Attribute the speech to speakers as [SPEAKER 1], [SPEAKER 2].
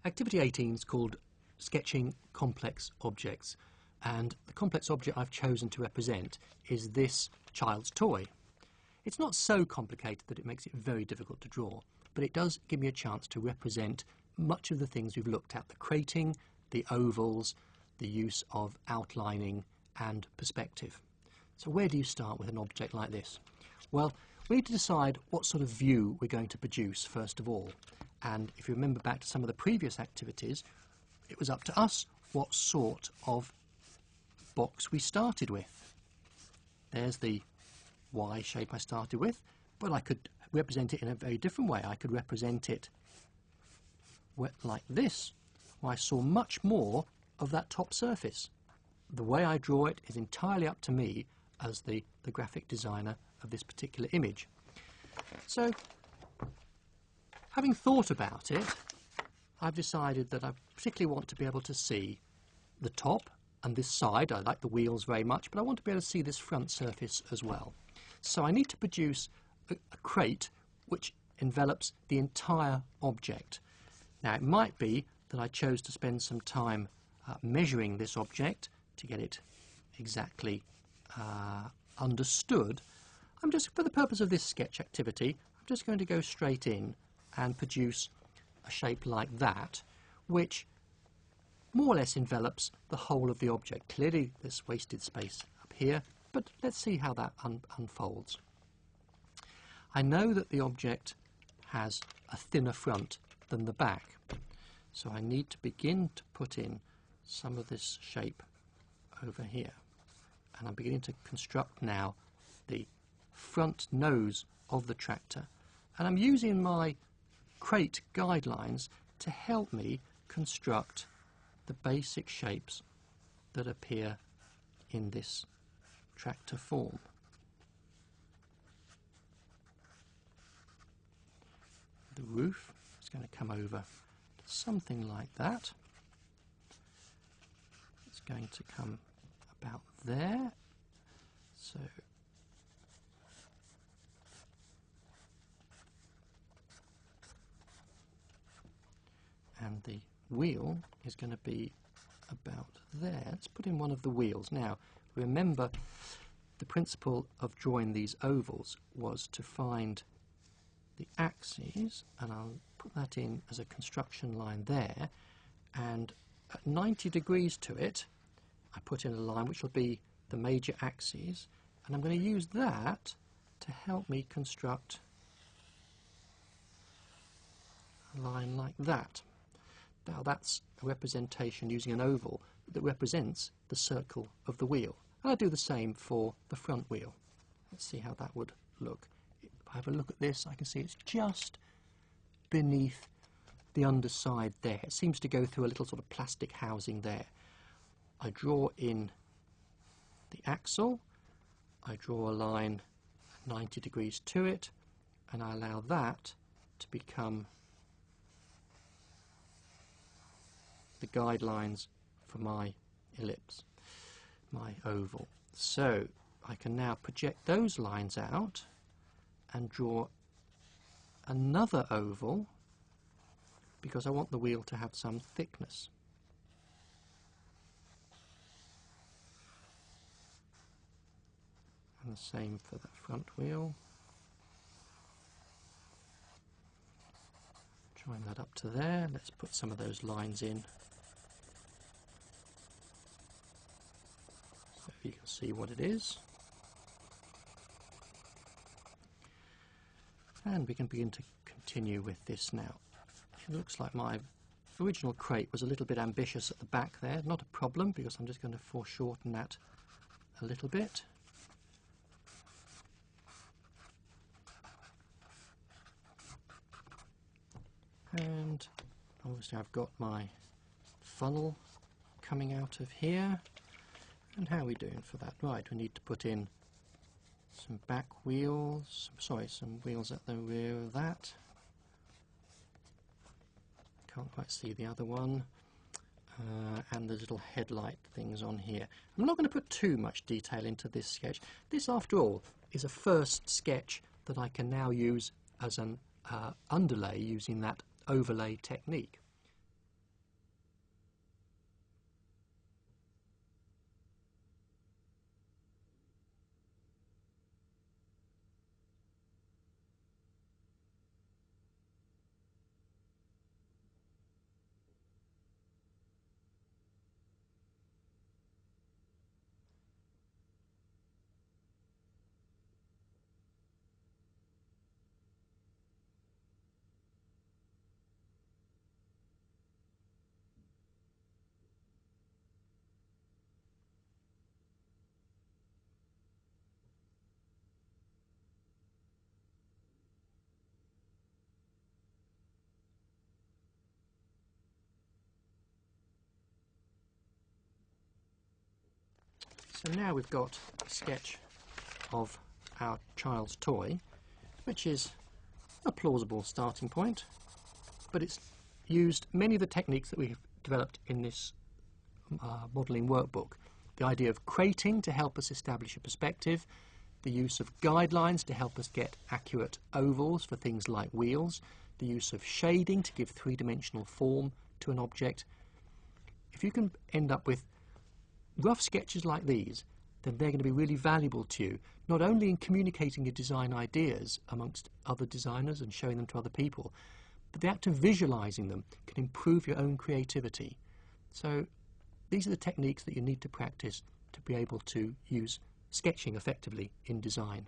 [SPEAKER 1] Activity 18 is called Sketching Complex Objects, and the complex object I've chosen to represent is this child's toy. It's not so complicated that it makes it very difficult to draw, but it does give me a chance to represent much of the things we've looked at: the crating, the ovals, the use of outlining and perspective. So where do you start with an object like this? Well, we need to decide what sort of view we're going to produce first of all. And if you remember back to some of the previous activities, it was up to us what sort of box we started with. There's the Y shape I started with, but I could represent it in a very different way. I could represent it like this, where I saw much more of that top surface. The way I draw it is entirely up to me as the graphic designer of this particular image. So, having thought about it, I've decided that I particularly want to be able to see the top and this side. I like the wheels very much, but I want to be able to see this front surface as well. So I need to produce a crate which envelops the entire object. Now, it might be that I chose to spend some time measuring this object to get it exactly understood. I'm just, for the purpose of this sketch activity, I'm just going to go straight in and produce a shape like that, which more or less envelops the whole of the object. Clearly there's wasted space up here, but let's see how that unfolds. I know that the object has a thinner front than the back, so I need to begin to put in some of this shape over here. And I'm beginning to construct now the front nose of the tractor, and I'm using my crate guidelines to help me construct the basic shapes that appear in this tractor form. The roof is going to come over to something like that. It's going to come about there. So and the wheel is going to be about there. Let's put in one of the wheels. Now, remember, the principle of drawing these ovals was to find the axes, and I'll put that in as a construction line there, and at 90 degrees to it, I put in a line which will be the major axes, and I'm going to use that to help me construct a line like that. Now that's a representation using an oval that represents the circle of the wheel. And I do the same for the front wheel. Let's see how that would look. If I have a look at this, I can see it's just beneath the underside there. It seems to go through a little sort of plastic housing there. I draw in the axle, I draw a line at 90 degrees to it, and I allow that to become the guidelines for my ellipse, my oval. So I can now project those lines out and draw another oval because I want the wheel to have some thickness. And the same for the front wheel. Join that up to there. Let's put some of those lines in so you can see what it is. And we can begin to continue with this now. It looks like my original crate was a little bit ambitious at the back there. Not a problem, because I'm just going to foreshorten that a little bit. And obviously I've got my funnel coming out of here. And how are we doing for that? Right, we need to put in some back wheels, some wheels at the rear of that. Can't quite see the other one. And the little headlight things on here. I'm not going to put too much detail into this sketch. This, after all, is a first sketch that I can now use as an underlay using that overlay technique. So now we've got a sketch of our child's toy, which is a plausible starting point, but it's used many of the techniques that we've developed in this modelling workbook. The idea of crating to help us establish a perspective, the use of guidelines to help us get accurate ovals for things like wheels, the use of shading to give three-dimensional form to an object. If you can end up with rough sketches like these, then they're going to be really valuable to you, not only in communicating your design ideas amongst other designers and showing them to other people, but the act of visualising them can improve your own creativity. So these are the techniques that you need to practice to be able to use sketching effectively in design.